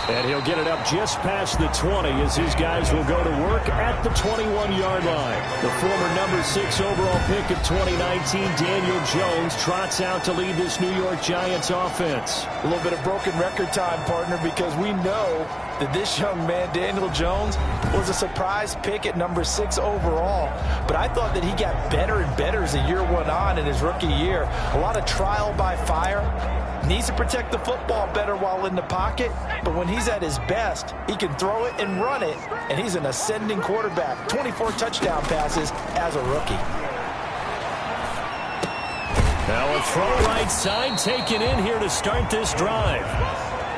And he'll get it up just past the 20 as his guys will go to work at the 21-yard line. The former number 6 overall pick of 2019, Daniel Jones, trots out to lead this New York Giants offense. A little bit of broken record time, partner, because we know that this young man, Daniel Jones, was a surprise pick at number 6 overall. But I thought that he got better and better as the year went on in his rookie year. A lot of trial by fire. Needs to protect the football better while in the pocket, but when he's at his best, he can throw it and run it, and he's an ascending quarterback. 24 touchdown passes as a rookie. Now a throw right side taken in here to start this drive.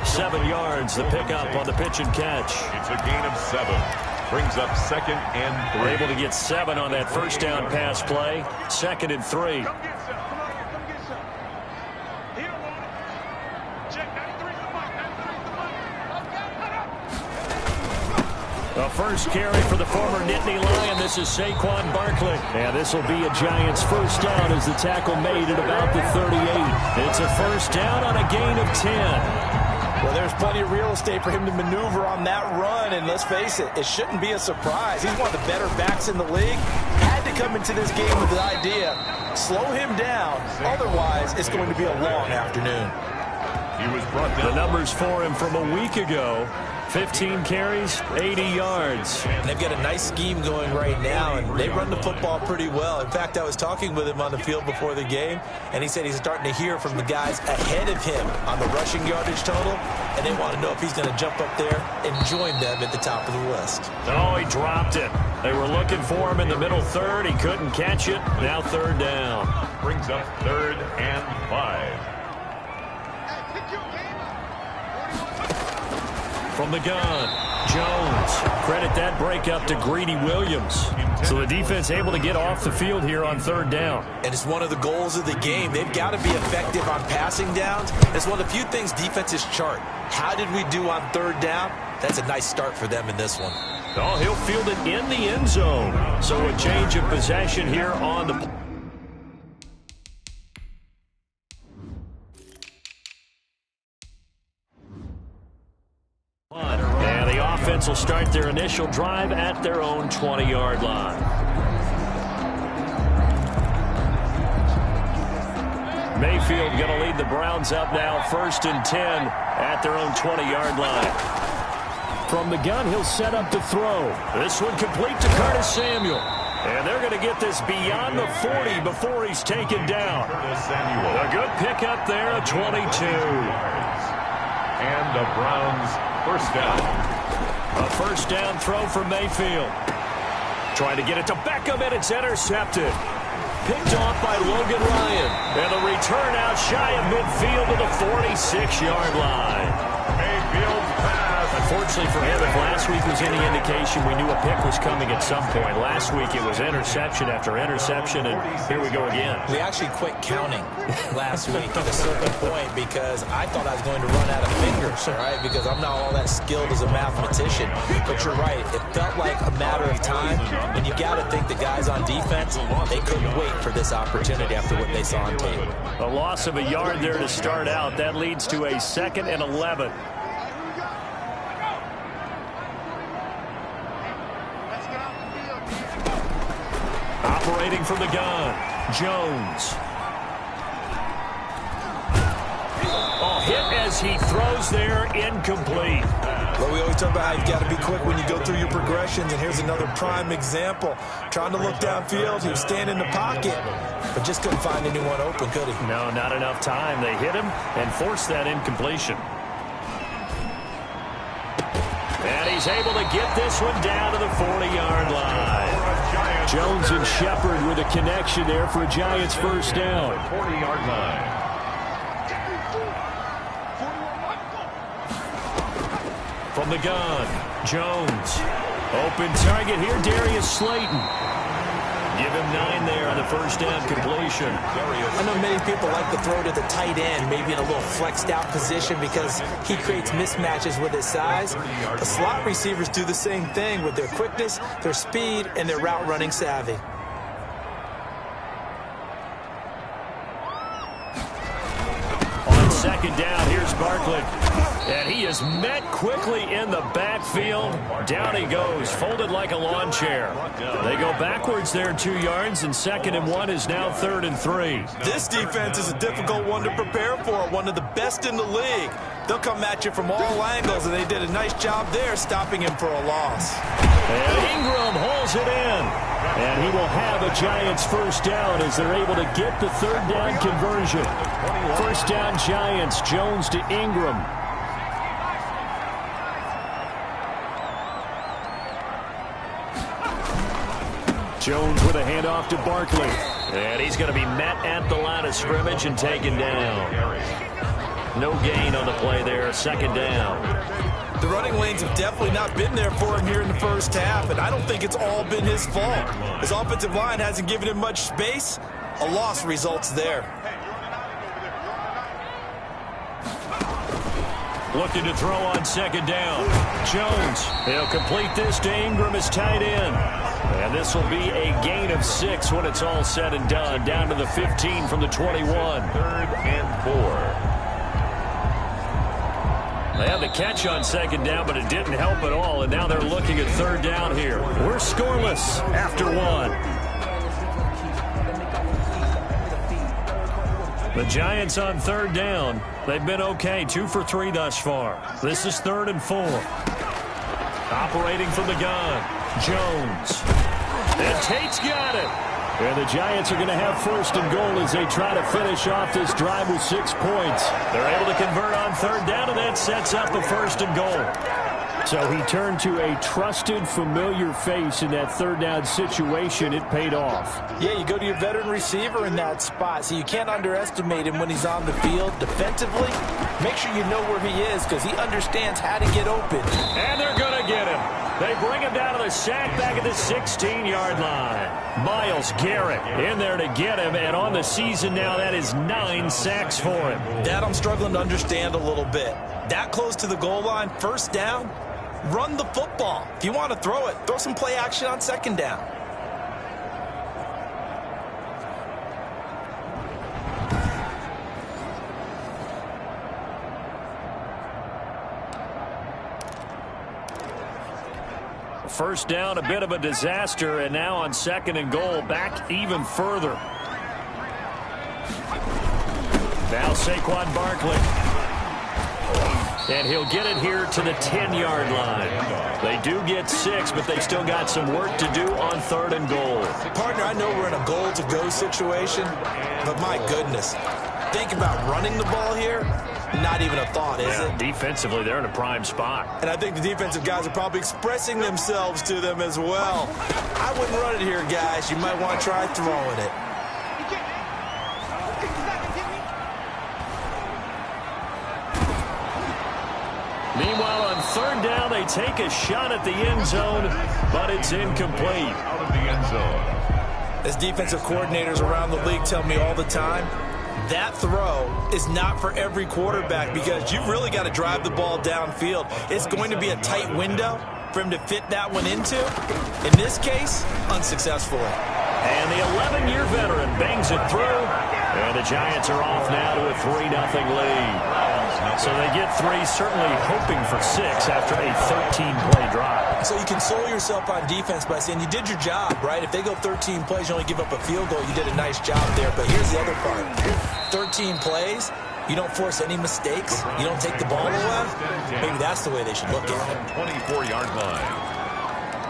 7 yards, the pickup on the pitch and catch. It's a gain of 7. Brings up 2nd and 3. We're able to get 7 on that first down pass play. 2nd and 3. The first carry for the former Nittany Lion. This is Saquon Barkley. And this will be a Giants first down as the tackle made at about the 38. It's a first down on a gain of 10. Well, there's plenty of real estate for him to maneuver on that run, and let's face it, it shouldn't be a surprise. He's one of the better backs in the league. Had to come into this game with the idea, slow him down, otherwise it's going to be a long afternoon. He was brought down. The numbers for him from a week ago. 15 carries, 80 yards. And they've got a nice scheme going right now, and they run the football pretty well. In fact, I was talking with him on the field before the game, and he said he's starting to hear from the guys ahead of him on the rushing yardage total, and they want to know if he's going to jump up there and join them at the top of the list. Oh, he dropped it. They were looking for him in the middle third. He couldn't catch it. Now 3rd down. Brings up 3rd and 5. From the gun, Jones. Credit that breakup to Greedy Williams. So the defense able to get off the field here on 3rd down. And it's one of the goals of the game. They've got to be effective on passing downs. It's one of the few things defenses chart. How did we do on 3rd down? That's a nice start for them in this one. Oh, he'll field it in the end zone. So a change of possession here on the and the offense will start their initial drive at their own 20-yard line. Mayfield going to lead the Browns up now, 1st and 10 at their own 20-yard line. From the gun, he'll set up to throw. This one complete to Curtis Samuel. And they're going to get this beyond the 40 before he's taken down. A good pickup there, a 22. And the Browns first down. A first down throw for Mayfield. Trying to get it to Beckham, and it's intercepted. Picked off by Logan Ryan. And the return out shy of midfield to the 46-yard line. Mayfield's pass. Unfortunately for him, if last week was any indication, we knew a pick was coming at some point. Last week it was interception after interception, and here we go again. We actually quit counting last week at a certain point because I thought I was going to run out of fingers, all right, because I'm not all that skilled as a mathematician. But you're right. It felt like a matter of time, and you got to think the guys on defense, they couldn't wait for this opportunity after what they saw on tape. A loss of a yard there to start out. That leads to a 2nd and 11. Operating from the gun, Jones. Oh, hit as he throws there, incomplete. Well, we always talk about how you've got to be quick when you go through your progressions, and here's another prime example. Trying to look downfield, he was standing in the pocket, but just couldn't find anyone open, could he? No, not enough time. They hit him and forced that incompletion. And he's able to get this one down to the 40-yard line. Jones and Shepard with a connection there for a Giants first down. 40-yard line. From the gun, Jones. Open target here, Darius Slayton. Give him 9 there on the first down completion. I know many people like to throw to the tight end, maybe in a little flexed out position because he creates mismatches with his size. The slot receivers do the same thing with their quickness, their speed, and their route running savvy. On 2nd down, here's Barkley. And he is met quickly in the backfield. Down he goes, folded like a lawn chair. They go backwards there 2 yards, and 2nd and 1 is now 3rd and 3. This defense is a difficult one to prepare for, one of the best in the league. They'll come at you from all angles, and they did a nice job there stopping him for a loss. And Ingram hauls it in. And he will have a Giants first down as they're able to get the 3rd down conversion. First down Giants, Jones to Ingram. Jones with a handoff to Barkley. And he's going to be met at the line of scrimmage and taken down. No gain on the play there, 2nd down. The running lanes have definitely not been there for him here in the first half, and I don't think it's all been his fault. His offensive line hasn't given him much space. A loss results there. Looking to throw on 2nd down. Jones, he'll complete this to Ingram as tight end. And this will be a gain of 6 when it's all said and done. Down to the 15 from the 21. 3rd and 4. They had the catch on 2nd down, but it didn't help at all. And now they're looking at 3rd down here. We're scoreless after 1. The Giants on 3rd down. They've been okay, 2 for 3 thus far. This is 3rd and 4. Operating from the gun, Jones. And Tate's got it. And the Giants are going to have 1st and goal as they try to finish off this drive with 6 points. They're able to convert on 3rd down, and that sets up a 1st and goal. So he turned to a trusted, familiar face in that 3rd down situation. It paid off. Yeah, you go to your veteran receiver in that spot, so you can't underestimate him when he's on the field. Defensively, make sure you know where he is because he understands how to get open. And they're going to get him. They bring him down to the sack back at the 16-yard line. Myles Garrett in there to get him, and on the season now, that is 9 sacks for him. That I'm struggling to understand a little bit. That close to the goal line, 1st down, run the football. If you want to throw it, throw some play action on 2nd down. First down, a bit of a disaster, and now on 2nd and goal, back even further. Now Saquon Barkley. And he'll get it here to the 10-yard line. They do get 6, but they still got some work to do on 3rd and goal. Partner, I know we're in a goal-to-go situation, but my goodness, think about running the ball here. Not even a thought, is it? Defensively, they're in a prime spot. And I think the defensive guys are probably expressing themselves to them as well. I wouldn't run it here, guys. You might want to try throwing it. Meanwhile, on 3rd down, they take a shot at the end zone, but it's incomplete. Out of the end zone. As defensive coordinators around the league tell me all the time, that throw is not for every quarterback because you've really got to drive the ball downfield. It's going to be a tight window for him to fit that one into. In this case, unsuccessfully. And the 11-year veteran bangs it through. And the Giants are off now to a 3-0 lead. So they get 3, certainly hoping for 6 after a 13-play drive. So you console yourself on defense by saying you did your job, right? If they go 13 plays, you only give up a field goal, you did a nice job there. But here's the other part. 13 plays, you don't force any mistakes, you don't take the ball away. Maybe that's the way they should look at it. 24-yard line.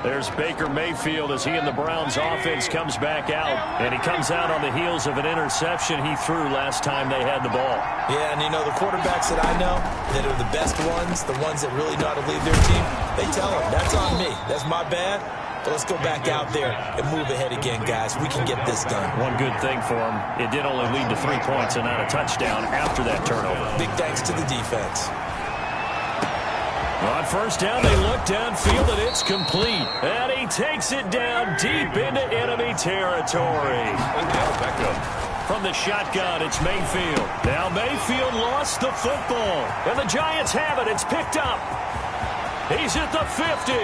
There's Baker Mayfield as he and the Browns offense comes back out. And he comes out on the heels of an interception he threw last time they had the ball. Yeah, and you know, the quarterbacks that I know that are the best ones, the ones that really know how to lead their team, they tell them, that's on me. That's my bad. But let's go back out there and move ahead again, guys. We can get this done. One good thing for him, it did only lead to 3 points and not a touchdown after that turnover. Big thanks to the defense. On 1st down, they look downfield, and it's complete. And he takes it down deep into enemy territory. From the shotgun, it's Mayfield. Now Mayfield lost the football. And the Giants have it. It's picked up. He's at the 50.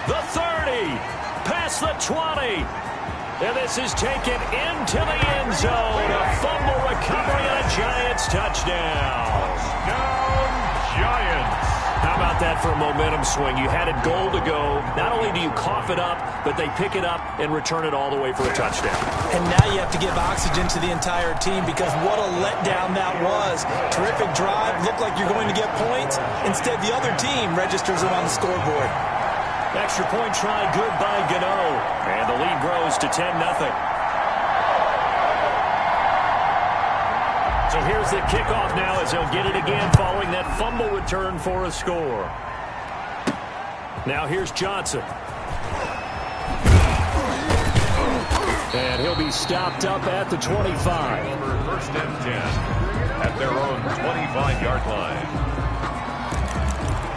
The 30. Past the 20. And this is taken into the end zone. A fumble recovery and a Giants touchdown. Touchdown, about that for a momentum swing? You had a goal to go. Not only do you cough it up, but they pick it up and return it all the way for a touchdown. And now you have to give oxygen to the entire team because what a letdown that was. Terrific drive. Looked like you're going to get points. Instead, the other team registers it on the scoreboard. Extra point try good by Gano. And the lead grows to 10-0. So here's the kickoff now as they'll get it again following that fumble return for a score. Now here's Johnson. And he'll be stopped up at the 25. First and 10 at their own 25-yard line.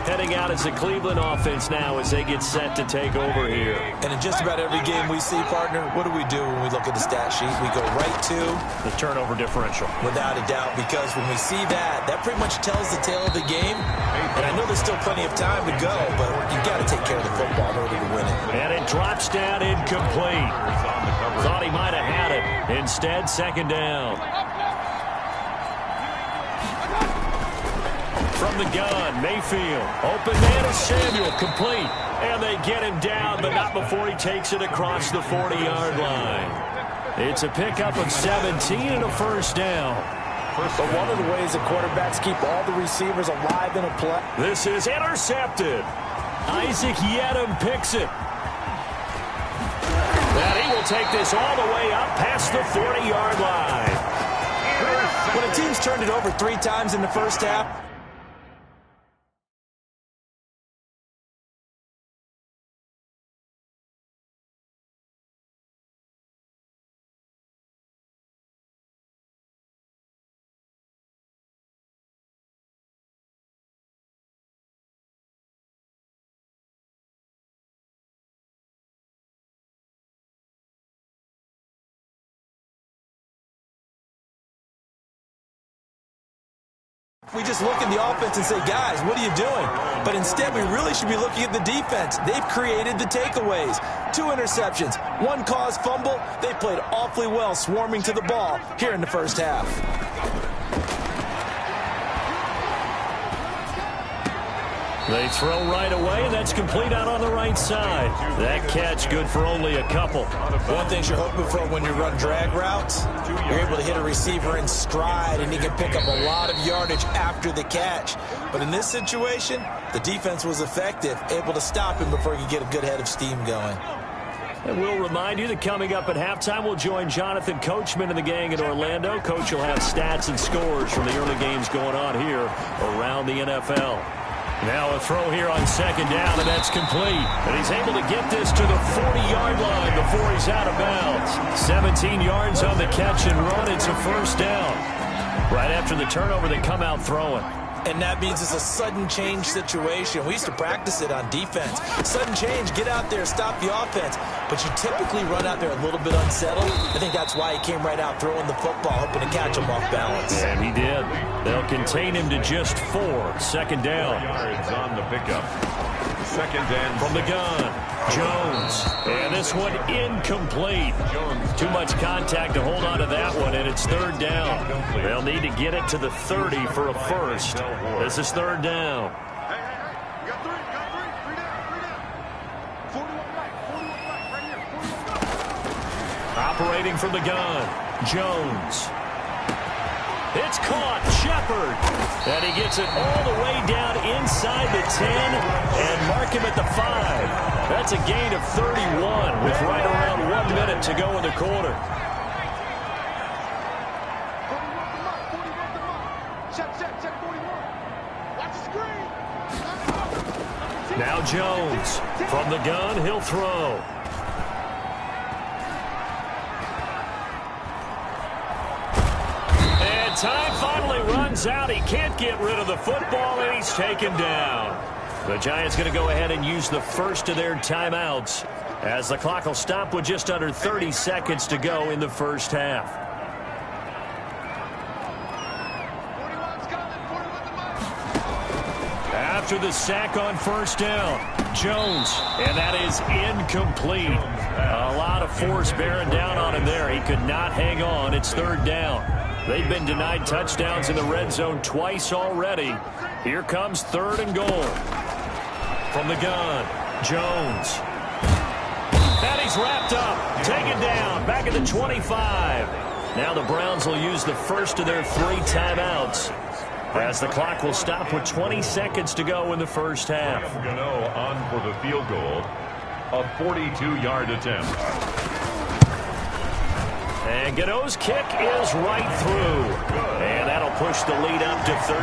Heading out as the Cleveland offense now as they get set to take over here. And in just about every game we see, partner, what do we do when we look at the stat sheet? We go right to the turnover differential. Without a doubt, because when we see that, that pretty much tells the tale of the game. And I know there's still plenty of time to go, but you've got to take care of the football in order to win it. And it drops down incomplete. Thought he might have had it. Instead, second down. From the gun, Mayfield. Open man is Samuel, complete. And they get him down, but not before he takes it across the 40-yard line. It's a pickup of 17 and a first down. But one of the ways the quarterbacks keep all the receivers alive in a play. This is intercepted. Isaac Yedem picks it. And he will take this all the way up past the 40-yard line. When a team's turned it over 3 times in the first half, we just look at the offense and say, guys, what are you doing? But instead, we really should be looking at the defense. They've created the takeaways. 2 interceptions, 1 caused fumble. They played awfully well swarming to the ball here in the first half. They throw right away, and that's complete out on the right side. That catch good for only a couple. One thing you're hoping for when you run drag routes, you're able to hit a receiver in stride, and he can pick up a lot of yardage after the catch. But in this situation, the defense was effective, able to stop him before he could get a good head of steam going. And we'll remind you that coming up at halftime, we'll join Jonathan Coachman and the gang in Orlando. Coach will have stats and scores from the early games going on here around the NFL. Now a throw here on second down, and that's complete. And he's able to get this to the 40-yard line before he's out of bounds. 17 yards on the catch and run. It's a first down. Right after the turnover, they come out throwing. And that means it's a sudden change situation. We used to practice it on defense. Sudden change, get out there, stop the offense. But you typically run out there a little bit unsettled. I think that's why he came right out throwing the football, hoping to catch him off balance. And he did. They'll contain him to just 4. Second down. Yards on the pickup. Second and from the gun, Jones. And this one incomplete. Too much contact to hold on to that one, and it's third down. They'll need to get it to the 30 for a first. This is third down. Operating from the gun, Jones. It's caught, Shepard. And he gets it all the way down inside the 10 and mark him at the 5. That's a gain of 31 with right around 1 minute to go in the quarter. Now Jones. From the gun, he'll throw. Time finally runs out. He can't get rid of the football, and he's taken down. The Giants going to go ahead and use the first of their timeouts as the clock will stop with just under 30 seconds to go in the first half. After the sack on first down, Jones, and that is incomplete. A lot of force bearing down on him there. He could not hang on. It's third down. They've been denied touchdowns in the red zone twice already. Here comes third and goal. From the gun, Jones. And he's wrapped up, taken down, back at the 25. Now the Browns will use the first of their 3 timeouts, as the clock will stop with 20 seconds to go in the first half. Gano on for the field goal, a 42-yard attempt. And Gano's kick is right through. And that'll push the lead up to 13-0. 13.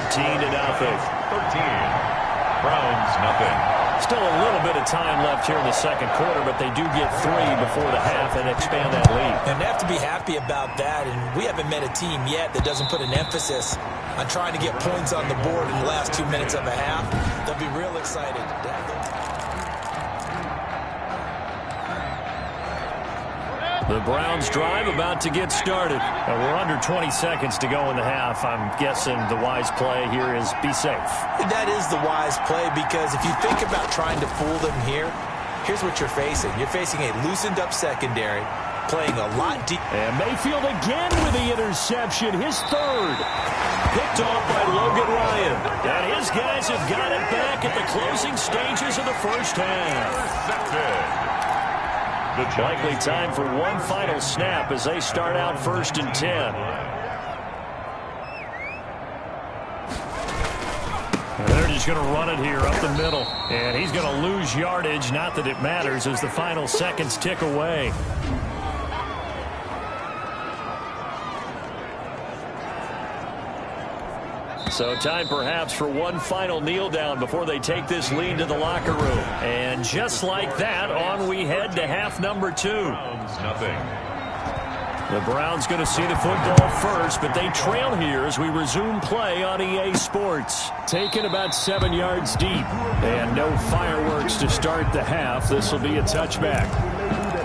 Browns, nothing. Still a little bit of time left here in the second quarter, but they do get 3 before the half and expand that lead. And they have to be happy about that, and we haven't met a team yet that doesn't put an emphasis on trying to get points on the board in the last 2 minutes of a half. They'll be real excited. The Browns drive about to get started. We're under 20 seconds to go in the half. I'm guessing the wise play here is be safe. That is the wise play, because if you think about trying to fool them here, here's what you're facing. You're facing a loosened up secondary, playing a lot deep. And Mayfield again with the interception, his third. Picked off by Logan Ryan. And his guys have got it back at the closing stages of the first half. Intercepted. Likely time for one final snap as they start out 1st and 10. And they're just going to run it here up the middle. And he's going to lose yardage. Not that it matters as the final seconds tick away. So time perhaps for one final kneel down before they take this lead to the locker room. And just like that, on we head to half number 2. Browns, nothing. The Browns going to see the football first, but they trail here as we resume play on EA Sports. Taken about 7 yards deep. And no fireworks to start the half. This will be a touchback.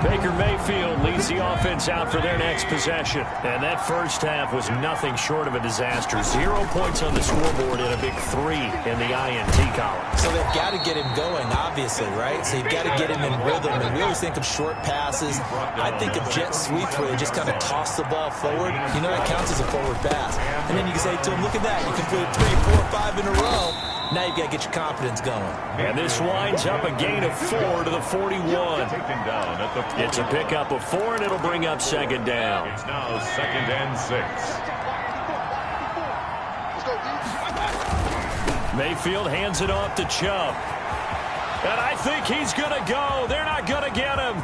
Baker Mayfield leads the offense out for their next possession. And that first half was nothing short of a disaster. 0 points on the scoreboard and a big 3 in the INT column. So they've got to get him going, obviously, right? So you've got to get him in rhythm. And we always think of short passes. I think of jet sweeps where they just kind of toss the ball forward. You know that counts as a forward pass. And then you can say to him, look at that. You completed 3, 4, 5 in a row. Now you've got to get your confidence going. And this winds up a gain of 4 to the 41. Taken down at the 40. It's a pickup of 4, and it'll bring up 2nd down. It's now 2nd and 6. Mayfield hands it off to Chubb. And I think he's going to go. They're not going to get him.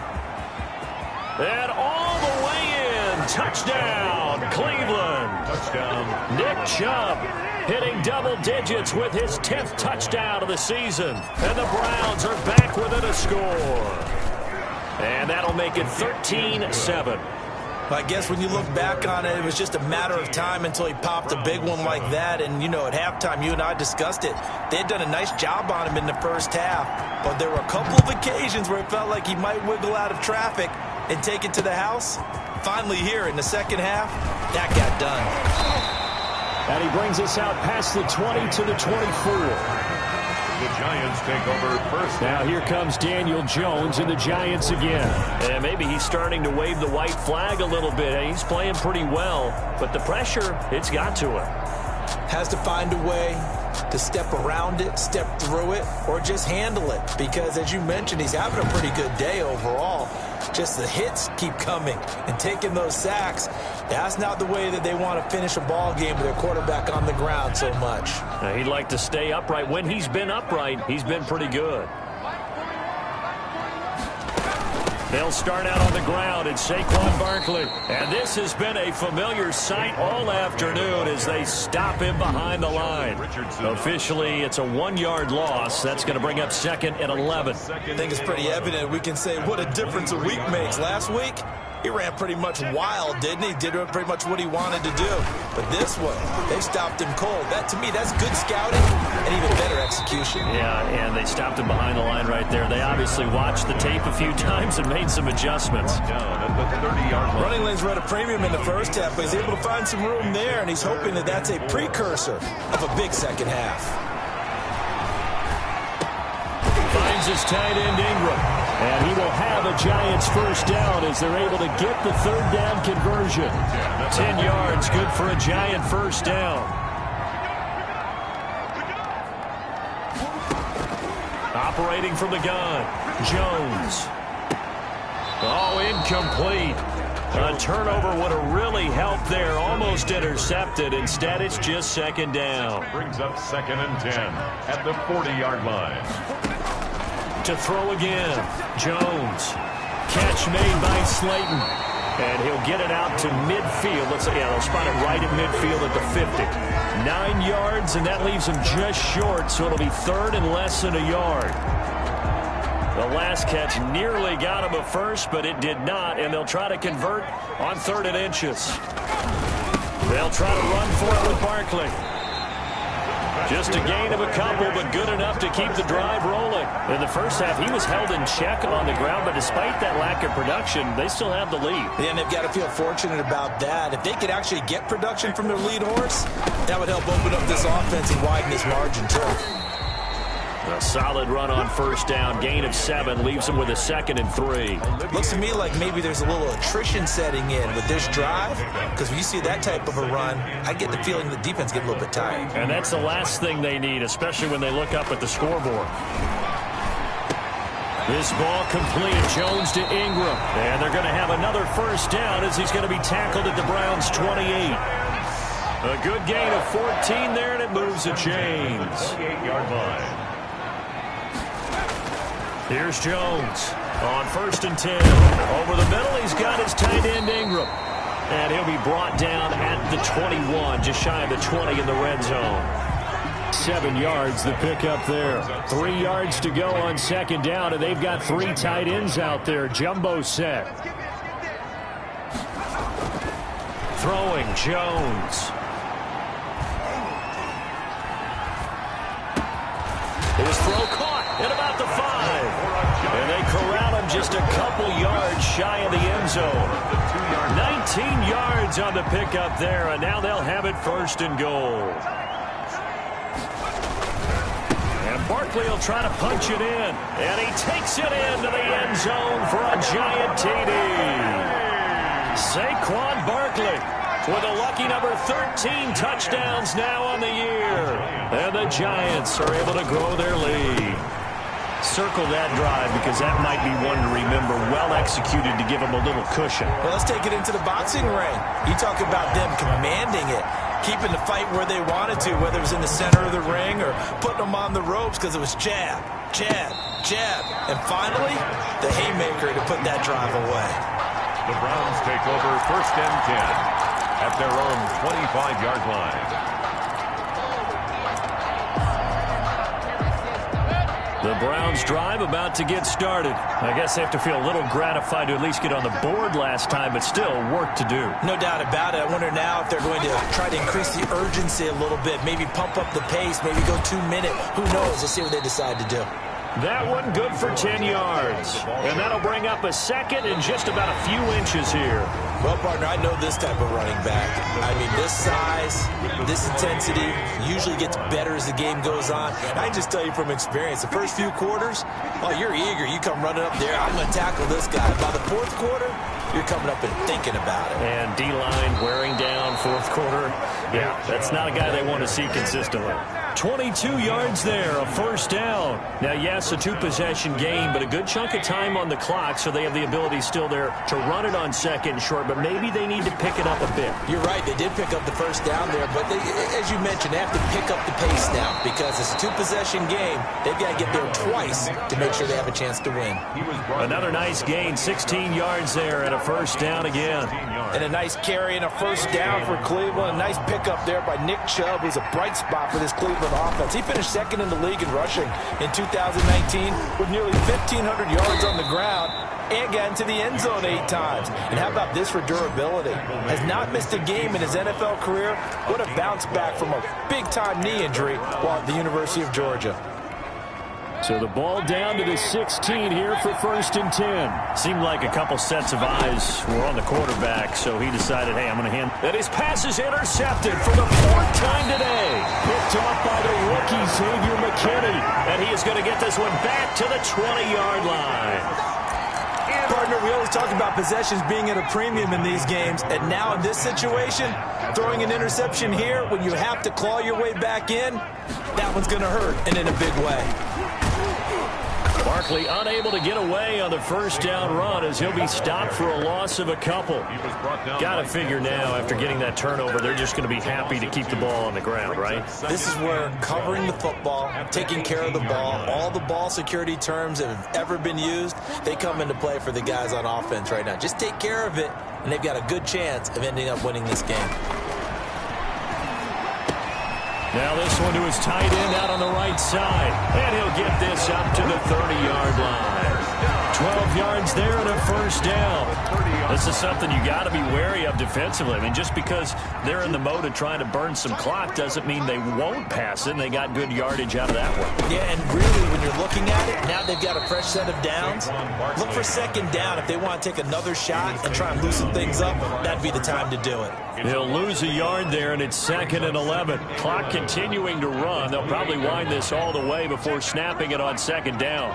And all the way in. Touchdown, Cleveland. Touchdown. Nick Chubb hitting double digits with his 10th touchdown of the season. And the Browns are back within a score. And that'll make it 13-7. I guess when you look back on it, it was just a matter of time until he popped a big one like that. And, you know, at halftime, you and I discussed it. They had done a nice job on him in the first half. But there were a couple of occasions where it felt like he might wiggle out of traffic and take it to the house. Finally here in the second half, that got done. And he brings us out past the 20 to the 24. The Giants take over first. Now here comes Daniel Jones and the Giants again. And maybe he's starting to wave the white flag a little bit. He's playing pretty well, but the pressure, it's got to him. Has to find a way to step around it, step through it, or just handle it. Because as you mentioned, he's having a pretty good day overall. Just the hits keep coming and taking those sacks. That's not the way that they want to finish a ball game with their quarterback on the ground so much. Now, he'd like to stay upright. When he's been upright, he's been pretty good. They'll start out on the ground. It's Saquon Barkley. And this has been a familiar sight all afternoon as they stop him behind the line. Officially, it's a 1-yard loss. That's going to bring up 2nd and 11. I think it's pretty evident. We can say what a difference a week makes. Last week, he ran pretty much wild, didn't he? Did pretty much what he wanted to do. But this one, they stopped him cold. That, to me, that's good scouting and even better execution. Yeah, and they stopped him behind the line right there. They obviously watched the tape a few times and made some adjustments. Down at the 30-yard line. Running lanes were at a premium in the first half, but he's able to find some room there, and he's hoping that that's a precursor of a big second half. Finds his tight end Ingram. And he will have a Giants first down as they're able to get the 3rd down conversion. 10 yards, good for a Giant first down. separating from the gun. Jones. Oh, incomplete. A turnover would have really helped there. Almost intercepted. Instead, it's just second down. Brings up 2nd and 10 at the 40-yard line. To throw again. Jones. Catch made by Slayton. And he'll get it out to midfield. Let's say, yeah, they'll spot it right at midfield at the 50. 9 yards, and that leaves him just short, so it'll be 3rd and less than a yard. The last catch nearly got him a first, but it did not, and they'll try to convert on 3rd and inches. They'll try to run for it with Barkley. Just a gain of a couple, but good enough to keep the drive rolling. In the first half, he was held in check on the ground, but despite that lack of production, they still have the lead. Yeah, and they've got to feel fortunate about that. If they could actually get production from their lead horse, that would help open up this offense and widen this margin, too. A solid run on 1st down. Gain of 7 leaves him with a 2nd and 3. Looks to me like maybe there's a little attrition setting in with this drive, because when you see that type of a run, I get the feeling the defense get a little bit tired. And that's the last thing they need, especially when they look up at the scoreboard. This ball complete. Jones to Ingram. And they're going to have another 1st down as he's going to be tackled at the Browns' 28. A good gain of 14 there, and it moves the chains. 28-yard line. Here's Jones on 1st and 10. Over the middle, he's got his tight end Ingram. And he'll be brought down at the 21, just shy of the 20 in the red zone. 7 yards, the pickup there. 3 yards to go on 2nd down, and they've got 3 tight ends out there. Jumbo set. Throwing, Jones. His throw caught at about the 5. And they corral him just a couple yards shy of the end zone. 19 yards on the pickup there, and now they'll have it 1st and goal. And Barkley will try to punch it in. And he takes it into the end zone for a giant TD. Saquon Barkley with a lucky number 13 touchdowns now on the year. And the Giants are able to grow their lead. Circle that drive because that might be one to remember. Well executed to give them a little cushion. Well, let's take it into the boxing ring. You talk about them commanding it, keeping the fight where they wanted to, whether it was in the center of the ring or putting them on the ropes because it was jab, jab, jab. And finally, the haymaker to put that drive away. The Browns take over 1st and 10 at their own 25-yard line. The Browns drive about to get started. I guess they have to feel a little gratified to at least get on the board last time, but still work to do. No doubt about it. I wonder now if they're going to try to increase the urgency a little bit, maybe pump up the pace, maybe go 2-minute. Who knows? Let's see what they decide to do. That one good for 10 yards. And that'll bring up a 2nd and just about a few inches here. Well, partner, I know this type of running back. I mean, this size, this intensity usually gets better as the game goes on. And I just tell you from experience, the first few quarters, oh, you're eager. You come running up there, I'm going to tackle this guy. By the 4th quarter, you're coming up and thinking about it. And D-line wearing down 4th quarter. Yeah, that's not a guy they want to see consistently. 22 yards there, a 1st down. Now, yes, a 2-possession game, but a good chunk of time on the clock, so they have the ability still there to run it on 2nd and short, but maybe they need to pick it up a bit. You're right, they did pick up the 1st down there, but they, as you mentioned, they have to pick up the pace now because it's a 2-possession game. They've got to get there twice to make sure they have a chance to win. Another nice gain, 16 yards there, and a 1st down again. And a nice carry and a 1st down for Cleveland. A nice pickup there by Nick Chubb, who's a bright spot for this Cleveland offense. He finished 2nd in the league in rushing in 2019 with nearly 1,500 yards on the ground and got into the end zone 8 times. And how about this for durability? Has not missed a game in his NFL career. What a bounce back from a big-time knee injury while at the University of Georgia. So the ball down to the 16 here for 1st and 10. Seemed like a couple sets of eyes were on the quarterback, so he decided, hey, I'm going to hand. And his pass is intercepted for the 4th time today. Picked off by the rookie, Xavier McKinney. And he is going to get this one back to the 20-yard line. Partner, we always talk about possessions being at a premium in these games, and now in this situation, throwing an interception here when you have to claw your way back in, that one's going to hurt, and in a big way. Barkley unable to get away on the first down run as he'll be stopped for a loss of a couple. Got to figure now after getting that turnover, they're just going to be happy to keep the ball on the ground, right? This is where covering the football, taking care of the ball, all the ball security terms that have ever been used, they come into play for the guys on offense right now. Just take care of it, and they've got a good chance of ending up winning this game. Now this one to his tight end out on the right side. And he'll get this up to the 30-yard line. 12 yards there and a first down. This is something you got to be wary of defensively. I mean, just because they're in the mode of trying to burn some clock doesn't mean they won't pass it, and they got good yardage out of that one. Yeah, and really, when you're looking at it, now they've got a fresh set of downs. Look for second down. If they want to take another shot and try and loosen things up, that'd be the time to do it. He'll lose a yard there, and it's 2nd and 11. Clock continuing to run. They'll probably wind this all the way before snapping it on second down.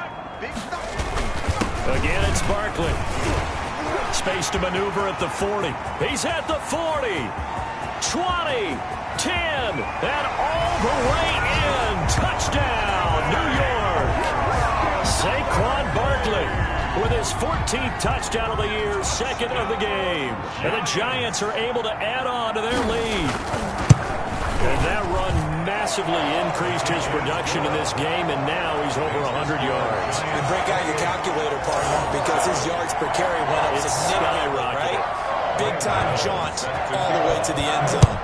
Again, it's Barkley. Space to maneuver at the 40. He's at the 40. 20, 10, and all the way in. Touchdown, New York. Saquon Barkley with his 14th touchdown of the year, 2nd of the game. And the Giants are able to add on to their lead. And that run massively increased his production in this game, and now he's over 100 yards. You break out your calculator, partner, because his yards per carry went up significantly, right? Big-time jaunt all the way to the end zone.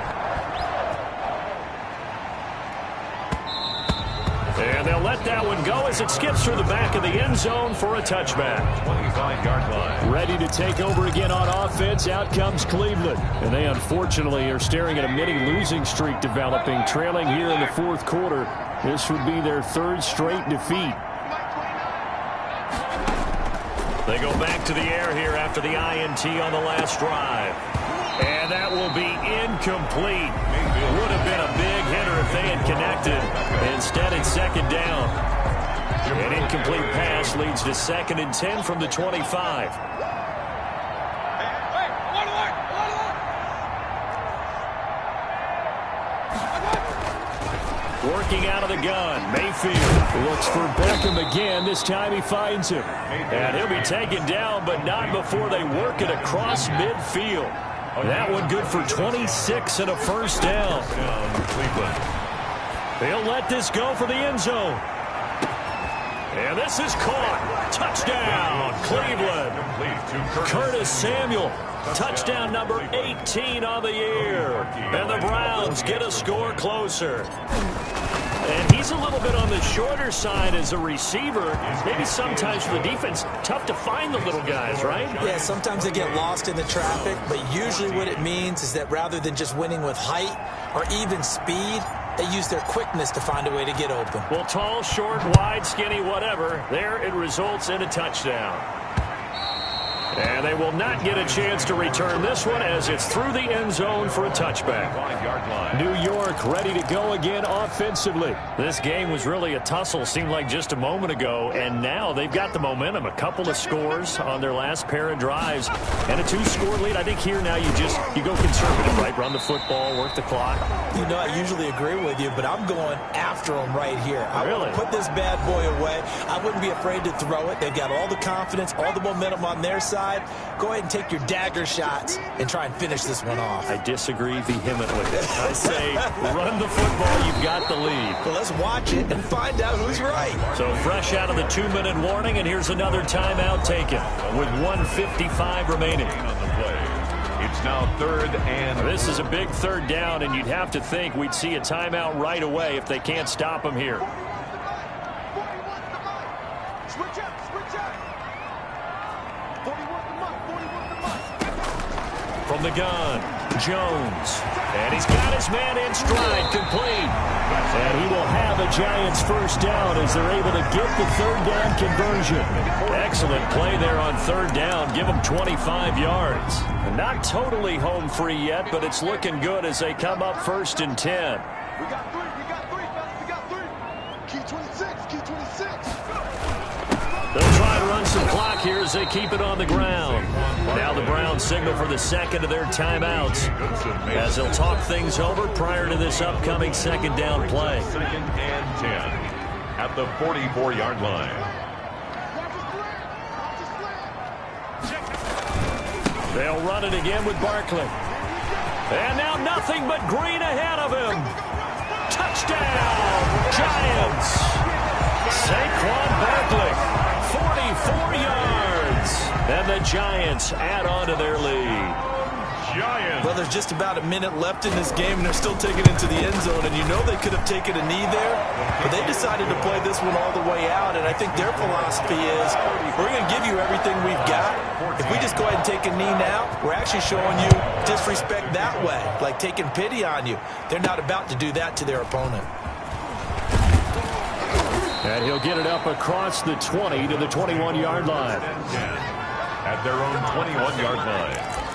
And they'll let that one go as it skips through the back of the end zone for a touchback. 25-yard line. Ready to take over again on offense. Out comes Cleveland. And they unfortunately are staring at a mini-losing streak developing, trailing here in the 4th quarter. This would be their 3rd straight defeat. They go back to the air here after the INT on the last drive. And that will be incomplete. Would have been a big hitter if they had connected. Instead, it's 2nd down. An incomplete pass leads to 2nd and 10 from the 25. Working out of the gun, Mayfield looks for Beckham again. This time he finds him. And he'll be taken down, but not before they work it across midfield. That one good for 26 and a first down. He'll let this go for the end zone. And this is caught. Touchdown, Cleveland. Curtis Samuel, touchdown number 18 on the year. And the Browns get a score closer. And he's a little bit on the shorter side as a receiver. Maybe sometimes for the defense, tough to find the little guys, right? Yeah, sometimes they get lost in the traffic, but usually what it means is that rather than just winning with height or even speed, they use their quickness to find a way to get open. Well, tall, short, wide, skinny, whatever, there it results in a touchdown. And they will not get a chance to return this one as it's through the end zone for a touchback. 5-yard line. New York ready to go again offensively. This game was really a tussle, seemed like just a moment ago, and now they've got the momentum. A couple of scores on their last pair of drives and a 2-score lead. I think here now you go conservative, right? Run the football, work the clock. You know, I usually agree with you, but I'm going after them right here. I want to put this bad boy away. I wouldn't be afraid to throw it. They've got all the confidence, all the momentum on their side. Go ahead and take your dagger shots and try and finish this one off. I disagree vehemently. I say run the football. You've got the lead. Well, let's watch it and find out who's right. So fresh out of the 2-minute warning, and here's another timeout taken with 1:55 remaining. On the play. It's now 3rd and... This is a big 3rd down, and you'd have to think we'd see a timeout right away if they can't stop him here. From the gun, Jones. And he's got his man in stride, complete. And he will have a Giants first down as they're able to get the 3rd down conversion. Excellent play there on 3rd down. Give them 25 yards. Not totally home free yet, but it's looking good as they come up 1st and 10. We got 3, fellas, we got 3. Key 26, key 26. They'll try to run some clock here as they keep it on the ground. Now the Browns signal for the 2nd of their timeouts as they'll talk things over prior to this upcoming 2nd down play. 2nd and 10 at the 44-yard line. They'll run it again with Barkley. And now nothing but green ahead of him. Touchdown, Giants. Saquon Barkley, 44 yards. And the Giants add on to their lead. Well, there's just about a minute left in this game, and they're still taking it into the end zone. And you know they could have taken a knee there, but they decided to play this one all the way out. And I think their philosophy is, we're going to give you everything we've got. If we just go ahead and take a knee now, we're actually showing you disrespect that way, like taking pity on you. They're not about to do that to their opponent. And he'll get it up across the 20 to the 21-yard line. At their own 21-yard line.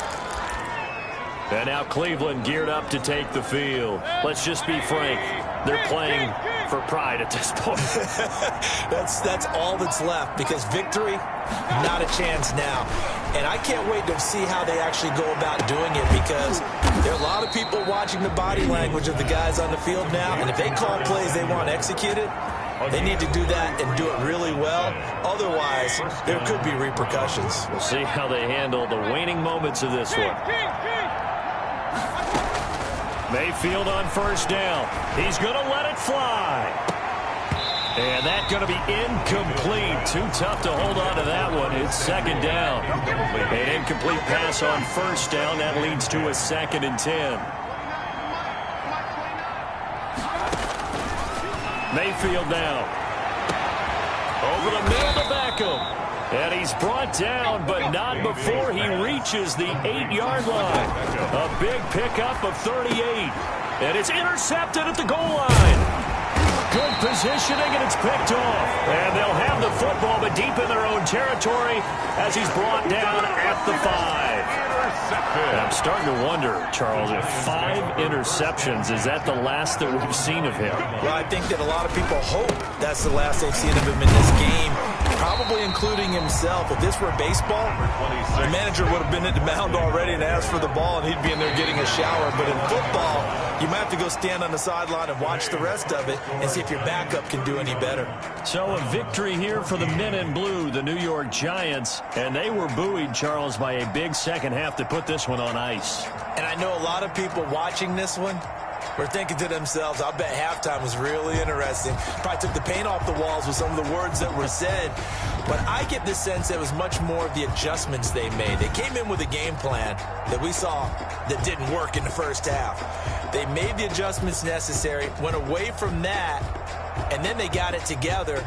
And now Cleveland geared up to take the field. Let's just be frank. They're playing for pride at this point. That's all that's left, because victory, not a chance now. And I can't wait to see how they actually go about doing it, because there are a lot of people watching the body language of the guys on the field now. And if they call plays they want executed, they need to do that and do it really well. Otherwise, there could be repercussions. We'll see how they handle the waning moments of this one. Mayfield on first down. He's going to let it fly. And that's going to be incomplete. Too tough to hold on to that one. It's second down. An incomplete pass on first down. That leads to a 2nd and 10. Mayfield now. Over the middle to Beckham. And he's brought down, but not before he reaches the 8-yard line. A big pickup of 38. And it's intercepted at the goal line. Good positioning, and it's picked off. And they'll have the football, but deep in their own territory as he's brought down at the 5. And I'm starting to wonder, Charles, if 5 interceptions, is that the last that we've seen of him? Well, I think that a lot of people hope that's the last they've seen of him in this game, probably including himself. If this were baseball, the manager would have been at the mound already and asked for the ball, and he'd be in there getting a shower. But in football, you might have to go stand on the sideline and watch the rest of it and see if your backup can do any better. So a victory here for the men in blue, the New York Giants, and they were buoyed, Charles, by a big second half to put this one on ice. And I know a lot of people watching this one were thinking to themselves, I bet halftime was really interesting. Probably took the paint off the walls with some of the words that were said. But I get the sense that it was much more of the adjustments they made. They came in with a game plan that we saw that didn't work in the first half. They made the adjustments necessary, went away from that, and then they got it together